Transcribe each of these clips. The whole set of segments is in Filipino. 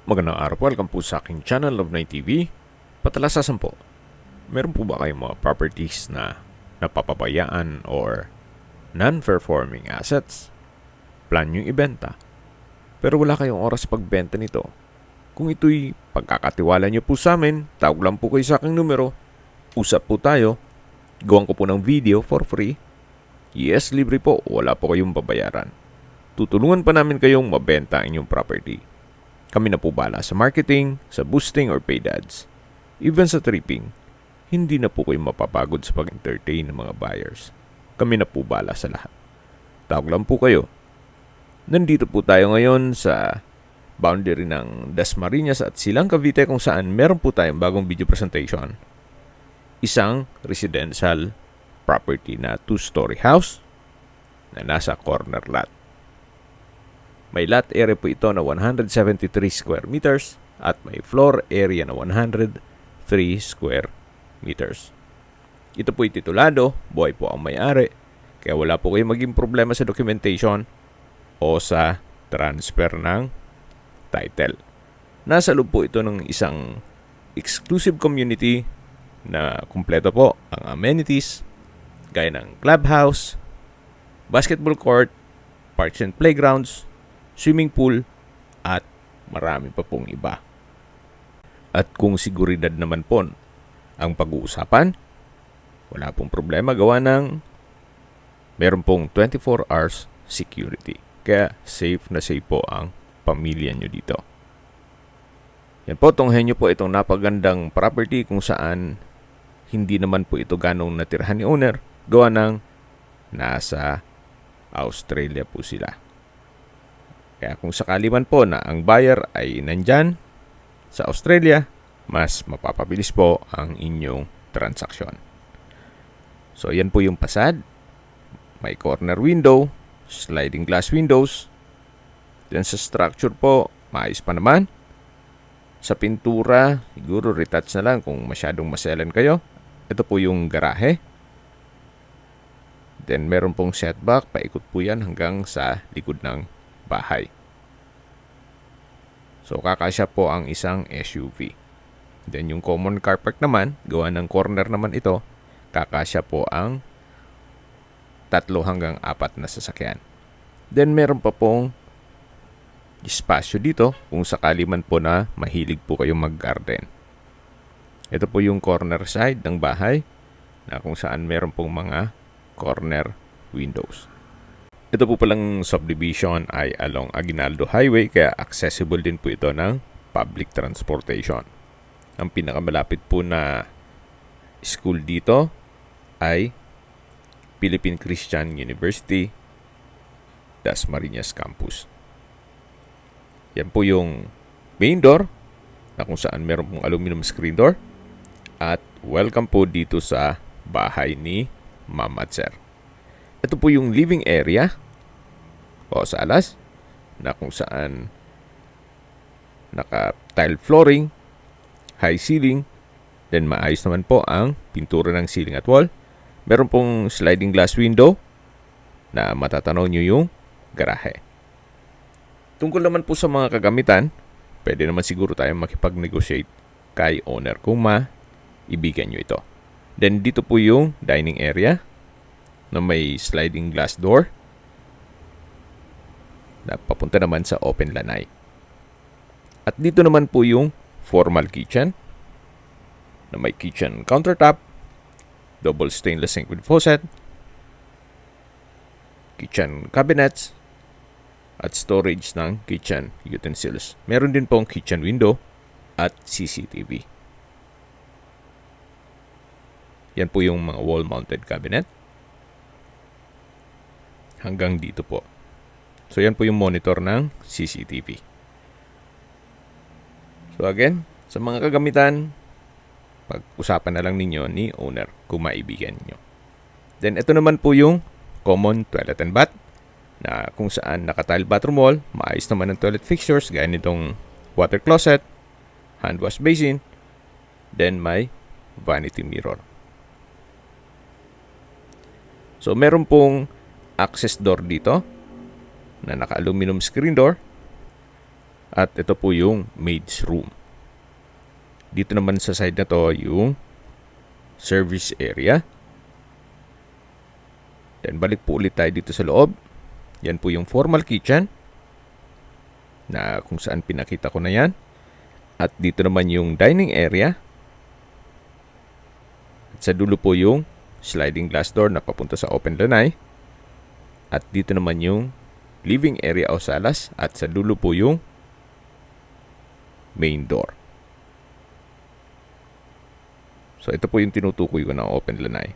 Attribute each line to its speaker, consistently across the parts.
Speaker 1: Magandang araw po, welcome po sa aking channel, Love Night TV. Patalasasan po, meron po ba kayong mga properties na napapabayaan or non-performing assets? Plan nyo ibenta, pero wala kayong oras pagbenta nito. Kung ito'y pagkakatiwala nyo po sa amin, tawag lang po kayo sa aking numero. Usap po tayo, gawan ko po ng video for free. Yes, libre po, wala po kayong babayaran. Tutulungan pa namin kayong mabenta ang inyong property. Kami na po bala sa marketing, sa boosting or paid ads. Even sa tripping, hindi na po kayo mapapagod sa pag-entertain ng mga buyers. Kami na po bala sa lahat. Tawag lang po kayo. Nandito po tayo ngayon sa boundary ng Dasmariñas at Silang Cavite kung saan meron po tayong bagong video presentation. Isang residential property na 2-story house na nasa corner lot. May lot area po ito na 173 square meters at may floor area na 103 square meters. Ito po'y titulado, buhay po ang may-ari, kaya wala po kayong maging problema sa documentation o sa transfer ng title. Nasa loob po ito ng isang exclusive community na kumpleto po ang amenities gaya ng clubhouse, basketball court, parks and playgrounds, swimming pool, at marami pa pong iba. At kung seguridad naman po ang pag-uusapan, wala pong problema gawa ng meron pong 24 hours security. Kaya safe na safe po ang pamilya nyo dito. Yan po, tunghayan nyo po itong napagandang property kung saan hindi naman po ito ganong natirhan ni owner. Gawa ng nasa Australia po sila. Kaya kung sakali man po na ang buyer ay nandyan sa Australia, mas mapapabilis po ang inyong transaksyon. So, yan po yung pasad. May corner window, sliding glass windows. Then sa structure po, maayos pa naman. Sa pintura, siguro retouch na lang kung masyadong maselan kayo. Ito po yung garahe. Then meron pong setback, paikot po yan hanggang sa likod ng bahay. So, kakasya po ang isang SUV. Then, yung common car park naman, gawa ng corner naman ito, kakasya po ang 3 hanggang 4 na sasakyan. Then, meron pa pong espasyo dito kung sakali man po na mahilig po kayong mag-garden. Ito po yung corner side ng bahay na kung saan meron pong mga corner windows. Ito po palang subdivision ay along Aguinaldo Highway kaya accessible din po ito ng public transportation. Ang pinakamalapit po na school dito ay Philippine Christian University, Dasmariñas Campus. Yan po yung main door na kung saan meron pong aluminum screen door at welcome po dito sa bahay ni Ma'am at Sir. Ito po yung living area o salas na kung saan naka-tile flooring, high ceiling, then maayos naman po ang pintura ng ceiling at wall. Meron pong sliding glass window na matatanaw nyo yung garahe. Tungkol naman po sa mga kagamitan, pwede naman siguro tayong makipag-negotiate kay owner kung maibigan nyo ito. Then dito po yung dining area na may sliding glass door na papunta naman sa open lanai. At dito naman po yung formal kitchen na may kitchen countertop, double stainless sink with faucet, kitchen cabinets, at storage ng kitchen utensils. Meron din pong kitchen window at CCTV. Yan po yung mga wall-mounted cabinet. Hanggang dito po. So, yan po yung monitor ng CCTV. So, again, sa mga kagamitan, pag-usapan na lang ninyo ni owner kung maibigan nyo. Then, ito naman po yung common toilet and bath na kung saan naka-tile bathroom wall, maayos naman ang toilet fixtures, gaya nitong water closet, hand wash basin, then may vanity mirror. So, meron pong access door dito na naka-aluminum screen door. At ito po yung maid's room. Dito naman sa side na to yung service area. Then balik po ulit tayo dito sa loob. Yan po yung formal kitchen na kung saan pinakita ko na yan. At dito naman yung dining area. At sa dulo po yung sliding glass door na papunta sa open lanai. At dito naman yung living area o salas. At sa dulo po yung main door. So ito po yung tinutukoy ko na open lanai.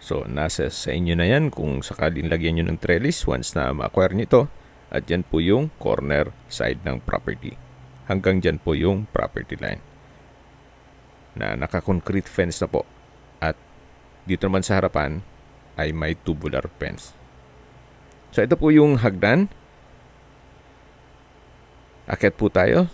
Speaker 1: So nasa sa inyo na yan kung sakaling lagyan nyo ng trellis once na ma-acquire nyo ito. At yan po yung corner side ng property. Hanggang dyan po yung property line. Na naka-concrete fence na po. At dito naman sa harapan ay may tubular fence. So ito po yung hagdan. Akyat po tayo.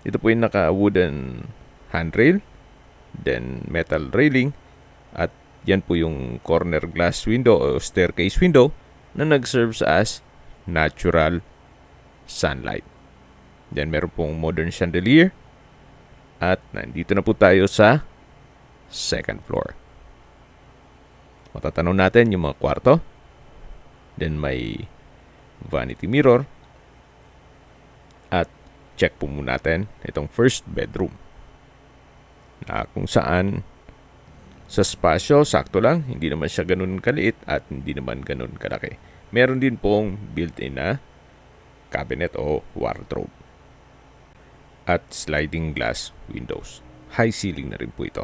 Speaker 1: Ito po yung naka-wooden handrail. Then metal railing. At yan po yung corner glass window o staircase window na nag-serves as natural sunlight. Then meron pong modern chandelier. At nandito na po tayo sa second floor. Matatanong natin yung mga kwarto. Then may vanity mirror. At check po muna natin itong first bedroom. Na kung saan sa spasyo, sakto lang. Hindi naman siya ganun kaliit at hindi naman ganun kalaki. Meron din pong built-in na cabinet o wardrobe. At sliding glass windows. High ceiling na rin po ito.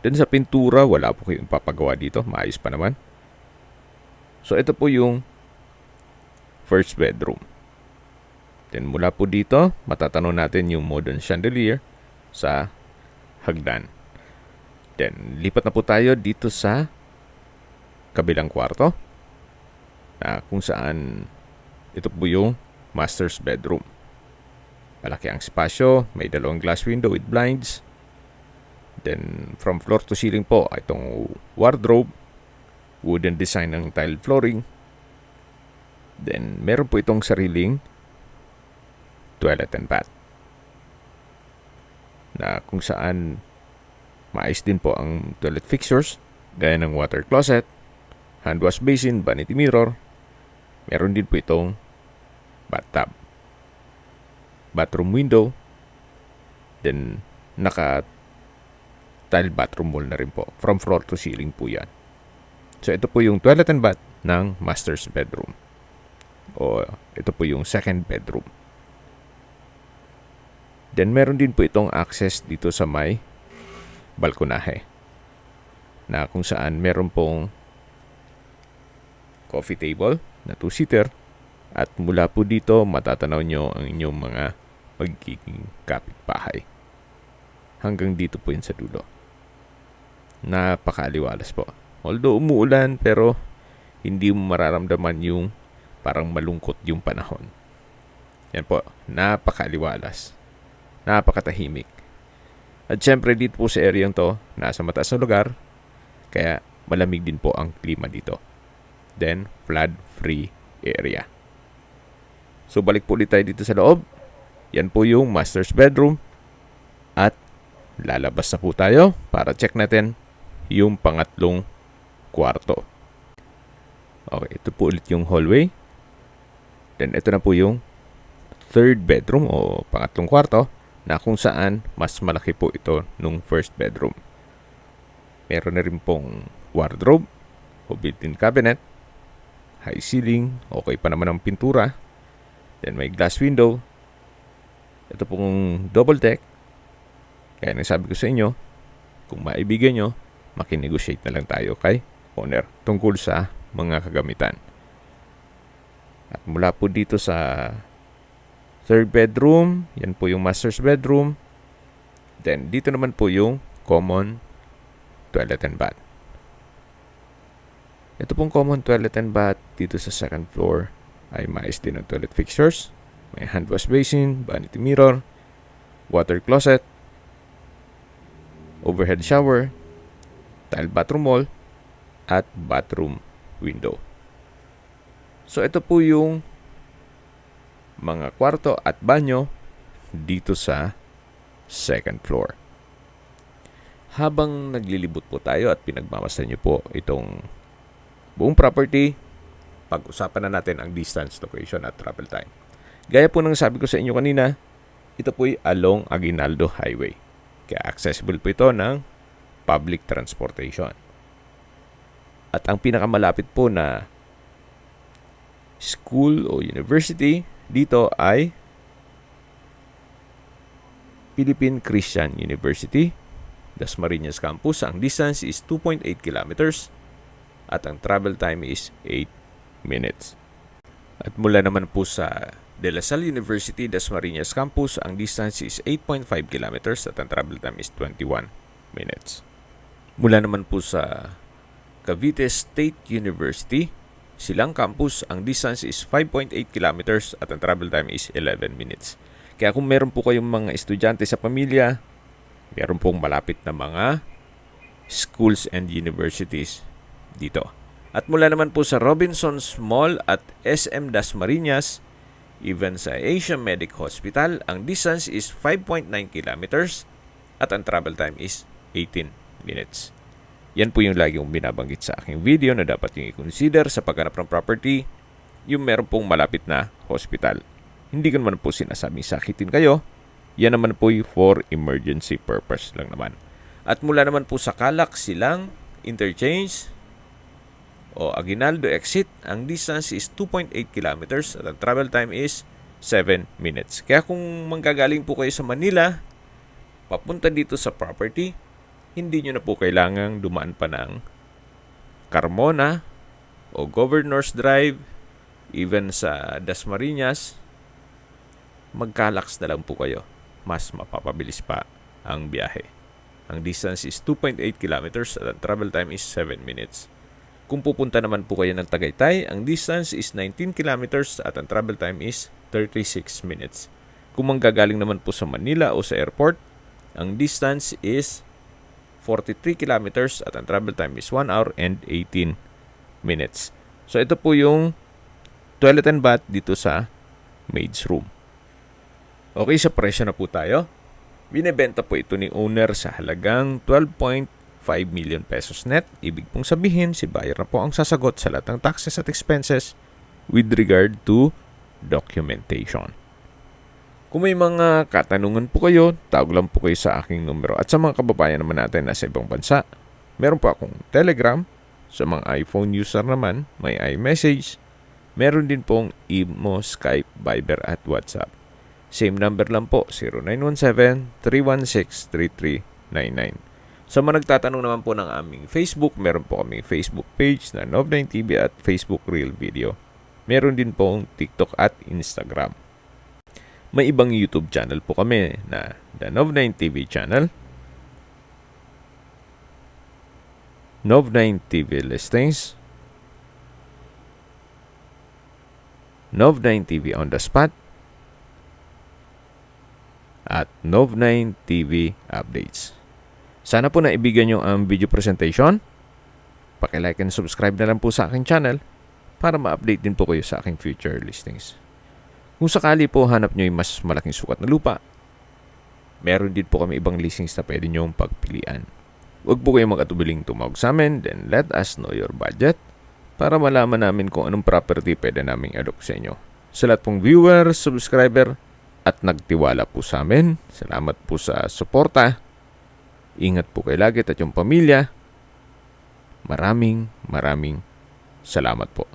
Speaker 1: Then sa pintura, wala po kayong papagawa dito. Maayos pa naman. So ito po yung first bedroom. Then mula po dito, matatanong natin yung modern chandelier sa hagdan. Then lipat na po tayo dito sa kabilang kwarto. Na kung saan ito po yung master's bedroom. Malaki ang spasyo, may dalawang glass window with blinds. Then from floor to ceiling po, itong wardrobe, wooden design ng tile flooring. Then meron po itong sariling toilet and bath. Na kung saan maayos din po ang toilet fixtures, gaya ng water closet, hand wash basin, vanity mirror. Meron din po itong bathtub, bathroom window, then naka-tile bathroom wall na rin po. From floor to ceiling po yan. So ito po yung toilet and bath ng master's bedroom. O ito po yung second bedroom. Then meron din po itong access dito sa may balkonahe. Na kung saan meron pong coffee table na 2-seater. At mula po dito, matatanaw nyo ang inyong mga magiging kapitbahay. Hanggang dito po yun sa dulo. Napakaliwalas po. Although umuulan, pero hindi mo mararamdaman yung parang malungkot yung panahon. Yan po, napakaliwalas. Napakatahimik. At syempre dito po sa area to, nasa mataas na lugar, kaya malamig din po ang klima dito. Then, flood-free area. So balik po ulit tayo dito sa loob. Yan po yung master's bedroom. At lalabas na po tayo para check natin yung pangatlong kwarto. Okay, ito po ulit yung hallway. Then ito na po yung third bedroom o pangatlong kwarto na kung saan mas malaki po ito nung first bedroom. Meron na rin pong wardrobe o built-in cabinet, high ceiling, okay pa naman ang pintura. Then may glass window. Ito pong double deck. Kaya nasabi ko sa inyo, kung maibigyan nyo, makinegotiate na lang tayo kay owner tungkol sa mga kagamitan. At mula po dito sa third bedroom, yan po yung master's bedroom. Then dito naman po yung common toilet and bath. Ito pong common toilet and bath dito sa second floor ay maayos din ang toilet fixtures. May hand wash basin, vanity mirror, water closet, overhead shower, tile bathroom wall, at bathroom window. So ito po yung mga kwarto at banyo dito sa second floor. Habang naglilibot po tayo at pinagmamasdan niyo po itong buong property, pag-usapan na natin ang distance, location at travel time. Gaya po ng sabi ko sa inyo kanina, ito po ay along Aguinaldo Highway. Kaya accessible po ito ng public transportation. At ang pinakamalapit po na school o university dito ay Philippine Christian University, Dasmariñas Campus. Ang distance is 2.8 kilometers at ang travel time is 8 minutes. At mula naman po sa De La Salle University, Dasmariñas Campus, ang distance is 8.5 kilometers at ang travel time is 21 minutes. Mula naman po sa Cavite State University, Silang Campus, ang distance is 5.8 kilometers at ang travel time is 11 minutes. Kaya kung meron po kayong mga estudyante sa pamilya, meron pong malapit na mga schools and universities dito. At mula naman po sa Robinsons Mall at SM Dasmariñas, even sa Asia Medic Hospital, ang distance is 5.9 kilometers at ang travel time is 18 minutes. Yan po yung lagi kong binabanggit sa aking video na dapat yung i-consider sa paghanap ng property, yung meron pong malapit na hospital. Hindi ko naman po sinasabing sakitin kayo. Yan naman po yung for emergency purpose lang naman. At mula naman po sa Calac, Silang Interchange o Aguinaldo Exit, ang distance is 2.8 kilometers at ang travel time is 7 minutes. Kaya kung manggagaling po kayo sa Manila, papunta dito sa property, hindi nyo na po kailangang dumaan pa ng Carmona o Governor's Drive, even sa Dasmariñas. Mag-Calac na lang po kayo. Mas mapapabilis pa ang biyahe. Ang distance is 2.8 kilometers at ang travel time is 7 minutes. Kung pupunta naman po kayo ng Tagaytay, ang distance is 19 kilometers at ang travel time is 36 minutes. Kung manggagaling naman po sa Manila o sa airport, ang distance is 43 kilometers at ang travel time is 1 hour and 18 minutes. So ito po yung toilet and bath dito sa maid's room. Okay, sa presyo na po tayo. Binebenta po ito ni owner sa halagang 12.5 million pesos net. Ibig pong sabihin, si buyer na po ang sasagot sa lahat ng taxes at expenses with regard to documentation. Kung may mga katanungan po kayo, tawag lang po kayo sa aking numero. At sa mga kababayan naman natin na sa ibang bansa, meron po akong Telegram. Sa mga iPhone user naman, may iMessage. Meron din pong Imo, Skype, Viber at WhatsApp. Same number lang po, 0917-316-3399. Sa mga nagtatanong naman po ng aming Facebook, meron po kaming Facebook page na Nov9TV at Facebook Real Video. Meron din pong TikTok at Instagram. May ibang YouTube channel po kami na The Nov9TV channel, Nov9TV Listings, Nov9TV On The Spot, at Nov9TV Updates. Sana po naibigan nyo ang video presentation. Paki-like and subscribe na lang po sa aking channel para ma-update din po kayo sa aking future listings. Kung sakali po hanap nyo yung mas malaking sukat na lupa, meron din po kami ibang listings na pwede nyong pagpilian. Huwag po kayong mag-atubiling tumawag sa amin, then let us know your budget para malaman namin kung anong property pwede naming adopt sa inyo. Sa lahat pong viewer, subscriber, at nagtiwala po sa amin, salamat po sa suporta. Ingat po kayo lagi at yung pamilya. Maraming salamat po.